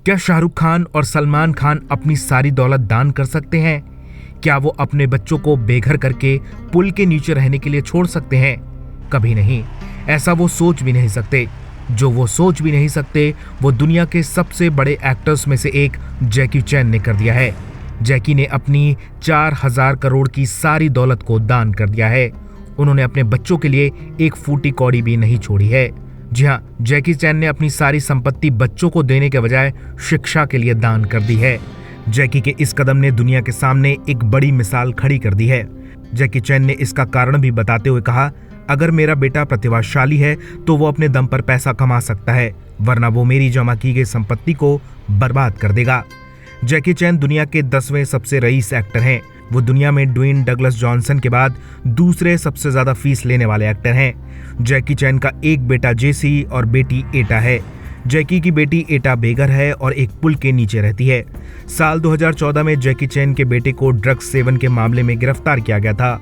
क्या शाहरुख खान और सलमान खान अपनी सारी दौलत दान कर सकते हैं? क्या वो अपने बच्चों को बेघर करके पुल के नीचे रहने के लिए छोड़ सकते हैं? कभी नहीं। ऐसा वो सोच भी नहीं सकते। जो वो सोच भी नहीं सकते वो दुनिया के सबसे बड़े एक्टर्स में से एक जैकी चैन ने कर दिया है। जैकी ने अपनी 4000 करोड़ की सारी दौलत को दान कर दिया है। उन्होंने अपने बच्चों के लिए एक फूटी कौड़ी भी नहीं छोड़ी है। जी हाँ, जैकी चैन ने अपनी सारी संपत्ति बच्चों को देने के बजाय शिक्षा के लिए दान कर दी है। जैकी के इस कदम ने दुनिया के सामने एक बड़ी मिसाल खड़ी कर दी है। जैकी चैन ने इसका कारण भी बताते हुए कहा, अगर मेरा बेटा प्रतिभाशाली है तो वो अपने दम पर पैसा कमा सकता है, वरना वो मेरी जमा की गई संपत्ति को बर्बाद कर देगा। जैकी चैन दुनिया के 10वें सबसे रईस एक्टर हैं। वो दुनिया में ड्वेन डगलस जॉनसन के बाद दूसरे सबसे ज्यादा फीस लेने वाले एक्टर हैं। जैकी चैन का एक बेटा जेसी और बेटी एटा है। जैकी की बेटी एटा बेघर है और एक पुल के नीचे रहती है। साल 2014 में जैकी चैन के बेटे को ड्रग्स सेवन के मामले में गिरफ्तार किया गया था।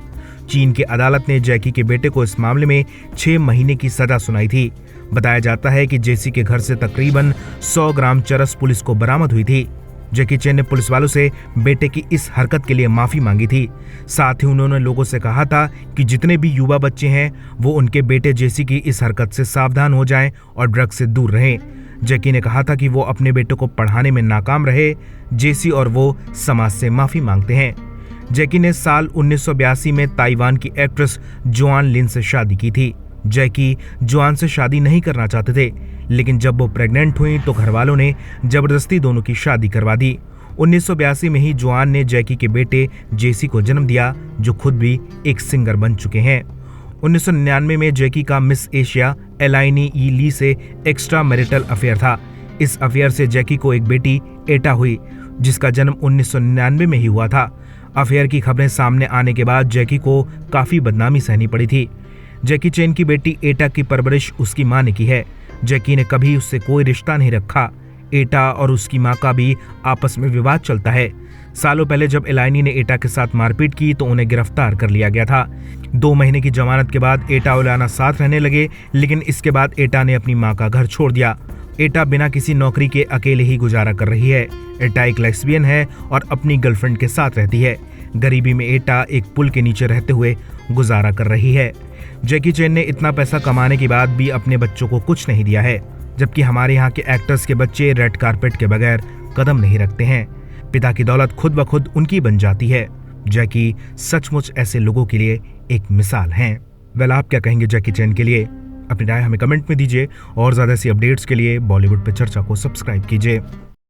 चीन की अदालत ने जैकी के बेटे को इस मामले में 6 महीने की सजा सुनाई थी। बताया जाता है कि जेसी के घर से तकरीबन 100 ग्राम चरस पुलिस को बरामद हुई थी। जैकी चैन ने पुलिस वालों से बेटे की इस हरकत के लिए माफी मांगी थी। साथ ही उन्होंने लोगों से कहा था कि जितने भी युवा बच्चे हैं वो उनके बेटे जेसी की इस हरकत से सावधान हो जाएं और ड्रग्स से दूर रहें। जैकी ने कहा था कि वो अपने बेटे को पढ़ाने में नाकाम रहे। जेसी और वो समाज से माफी मांगते हैं। जैकी ने साल 1982 में ताइवान की एक्ट्रेस जोआन लिन से शादी की थी। जैकी जोआन से शादी नहीं करना चाहते थे, लेकिन जब वो प्रेग्नेंट हुई तो घरवालों ने जबरदस्ती दोनों की शादी करवा दी। 1982 में ही जोआन ने जैकी के बेटे जेसी को जन्म दिया, जो खुद भी एक सिंगर बन चुके हैं। 1999 में जैकी का मिस एशिया एलाइनी ई ली से एक्स्ट्रा मैरिटल अफेयर था। इस अफेयर से जैकी को एक बेटी एटा हुई, जिसका जन्म 1999 में ही हुआ था। अफेयर की खबरें सामने आने के बाद जैकी को काफी बदनामी सहनी पड़ी थी। जैकी चैन की बेटी एटा की परवरिश उसकी मां ने की है। जैकी ने कभी उससे कोई रिश्ता नहीं रखा। एटा और उसकी मां का भी आपस में विवाद चलता है। सालों पहले जब एलाइनी ने एटा के साथ मारपीट की तो उन्हें गिरफ्तार कर लिया गया था। 2 महीने की जमानत के बाद एटा और एलाना साथ रहने लगे, लेकिन इसके बाद एटा ने अपनी मां का घर छोड़ दिया। एटा बिना किसी नौकरी के अकेले ही गुजारा कर रही है। एटा एक लेस्बियन है और अपनी गर्लफ्रेंड के साथ रहती है। गरीबी में एटा एक पुल के नीचे रहते हुए गुजारा कर रही है। जैकी चैन ने इतना पैसा कमाने के बाद भी अपने बच्चों को कुछ नहीं दिया है, जबकि हमारे यहाँ के एक्टर्स के बच्चे रेड कारपेट के बगैर कदम नहीं रखते हैं। पिता की दौलत खुद ब खुद उनकी बन जाती है। जैकी सचमुच ऐसे लोगों के लिए एक मिसाल हैं। वेल, आप क्या कहेंगे जैकी चैन के लिए? अपनी राय हमें कमेंट में दीजिए और ज्यादा ऐसी अपडेट्स के लिए बॉलीवुड पे चर्चा को सब्सक्राइब कीजिए।